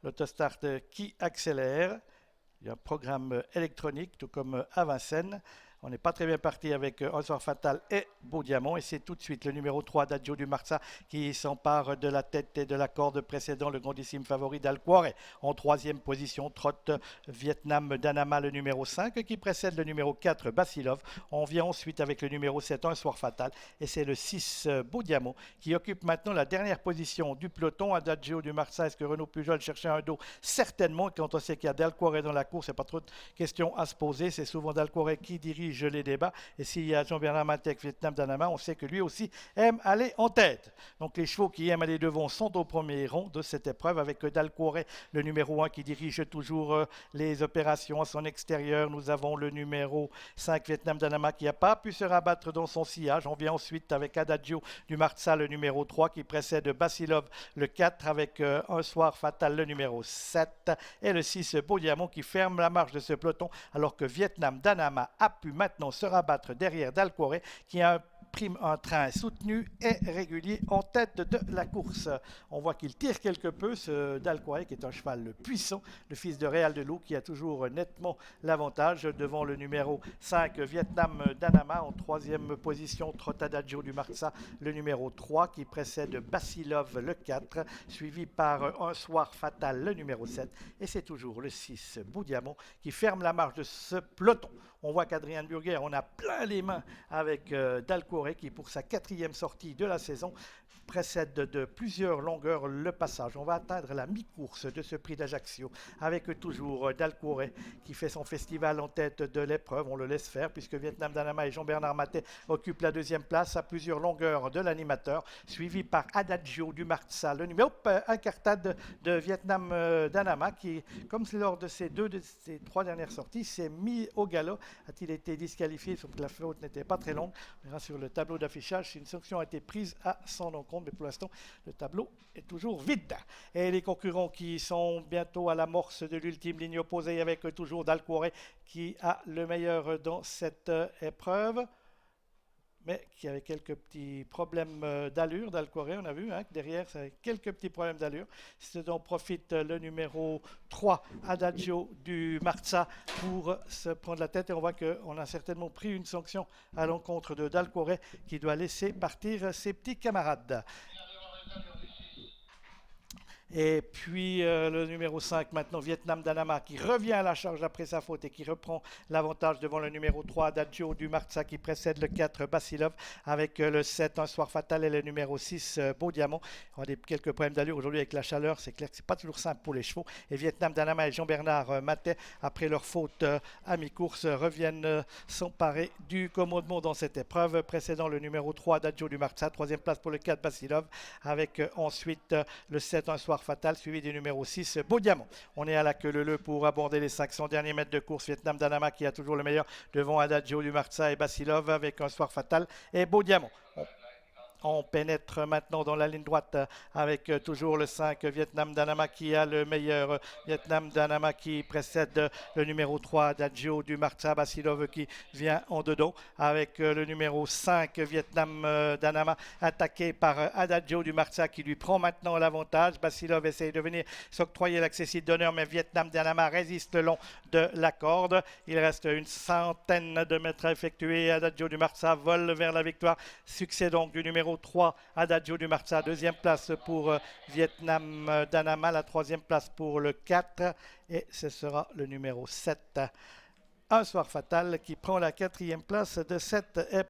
l'autostart qui accélère. Il y a un programme électronique, tout comme à Vincennes. On n'est pas très bien parti avec Un Soir Fatal et Beau Diamant. Et c'est tout de suite le numéro 3 d'Adjo du Marsa qui s'empare de la tête et de la corde précédent le grandissime favori d'Alquare. En troisième position, trotte Vietnam Danama, le numéro 5, qui précède le numéro 4 Basilov. On vient ensuite avec le numéro 7 Un Soir Fatal. Et c'est le 6 Beau Diamant qui occupe maintenant la dernière position du peloton. Adagio du Marsa, est-ce que Renaud Pujol cherchait un dos? Certainement. Quand on sait qu'il y a d'Alquare dans la course, il n'y a pas trop de questions à se poser. C'est souvent d'Alquare qui dirige les débats. Et s'il y a Jean-Bernard Matek, Vietnam Danama, on sait que lui aussi aime aller en tête. Donc les chevaux qui aiment aller devant sont au premier rang de cette épreuve avec Dalquore, le numéro 1 qui dirige toujours les opérations à son extérieur. Nous avons le numéro 5 Vietnam Danama qui n'a pas pu se rabattre dans son sillage. On vient ensuite avec Adagio du Marsa, le numéro 3 qui précède Basilov, le 4 avec Un Soir Fatal, le numéro 7 et le 6 Beau Diamant qui ferme la marche de ce peloton alors que Vietnam Danama a pu maintenant se rabattre derrière Dalquore qui a un train soutenu et régulier en tête de la course. On voit qu'il tire quelque peu, ce Dalquore qui est un cheval puissant, le fils de Réal de Loup qui a toujours nettement l'avantage devant le numéro 5 Vietnam Danama. En troisième position, Trotadagio du Marsa, le numéro 3 qui précède Basilov, le 4, suivi par Un Soir Fatal, le numéro 7, et c'est toujours le 6 Beau Diamant qui ferme la marche de ce peloton. On voit qu'Adrien Burger, on a plein les mains avec Dalquore qui, pour sa quatrième sortie de la saison, précède de plusieurs longueurs le passage. On va atteindre la mi-course de ce prix d'Ajaccio avec toujours Dalquore qui fait son festival en tête de l'épreuve. On le laisse faire puisque Vietnam Danama et Jean-Bernard Matet occupent la deuxième place à plusieurs longueurs de l'animateur, suivi par Adagio du Marsa, le numéro incartade de Vietnam Danama qui, comme lors de ces trois dernières sorties, s'est mis au galop. A-t-il été disqualifié sauf que la faute n'était pas très longue? On verra sur le tableau d'affichage si une sanction a été prise à son encontre, mais pour l'instant, le tableau est toujours vide. Et les concurrents qui sont bientôt à l'amorce de l'ultime ligne opposée avec toujours Dalquore qui a le meilleur dans cette épreuve, mais qui avait quelques petits problèmes d'allure d'Alquore. On a vu que derrière, ça avait quelques petits problèmes d'allure. C'est dont profite le numéro 3, Adagio du Marsa, pour se prendre la tête. Et on voit qu'on a certainement pris une sanction à l'encontre de Dalquore qui doit laisser partir ses petits camarades. Et puis le numéro 5 maintenant, Vietnam Danama, qui revient à la charge après sa faute et qui reprend l'avantage devant le numéro 3, Adagio du Marsa, qui précède le 4, Basilov, avec le 7, Un Soir Fatal, et le numéro 6, Beau Diamant. On a quelques problèmes d'allure aujourd'hui avec la chaleur, c'est clair que ce n'est pas toujours simple pour les chevaux. Et Vietnam Danama et Jean-Bernard Matet, après leur faute à mi-course, reviennent s'emparer du commandement dans cette épreuve, précédant le numéro 3, Adagio du Marsa, troisième place pour le 4, Basilov, avec ensuite le 7, Un Soir Fatal, suivi du numéro 6, Beau Diamant. On est à la queue leu pour aborder les 500 derniers mètres de course. Vietnam Danama qui a toujours le meilleur devant Adagio du Marsa et Basilov avec Un Soir Fatal et Beau Diamant. On pénètre maintenant dans la ligne droite avec toujours le 5 Vietnam Danama qui a le meilleur. Vietnam Danama qui précède le numéro 3 Adagio du Marsa, Basilov qui vient en dedans avec le numéro 5 Vietnam Danama attaqué par Adagio du Marsa qui lui prend maintenant l'avantage. Basilov essaye de venir s'octroyer l'accessible d'honneur mais Vietnam Danama résiste le long de la corde. Il reste une centaine de mètres à effectuer. Adagio du Marsa vole vers la victoire. Succès donc du numéro 3, Adagio du Marsa, deuxième place pour Vietnam Danama, la troisième place pour le 4 et ce sera le numéro 7, Un Soir Fatal qui prend la quatrième place de cette épreuve.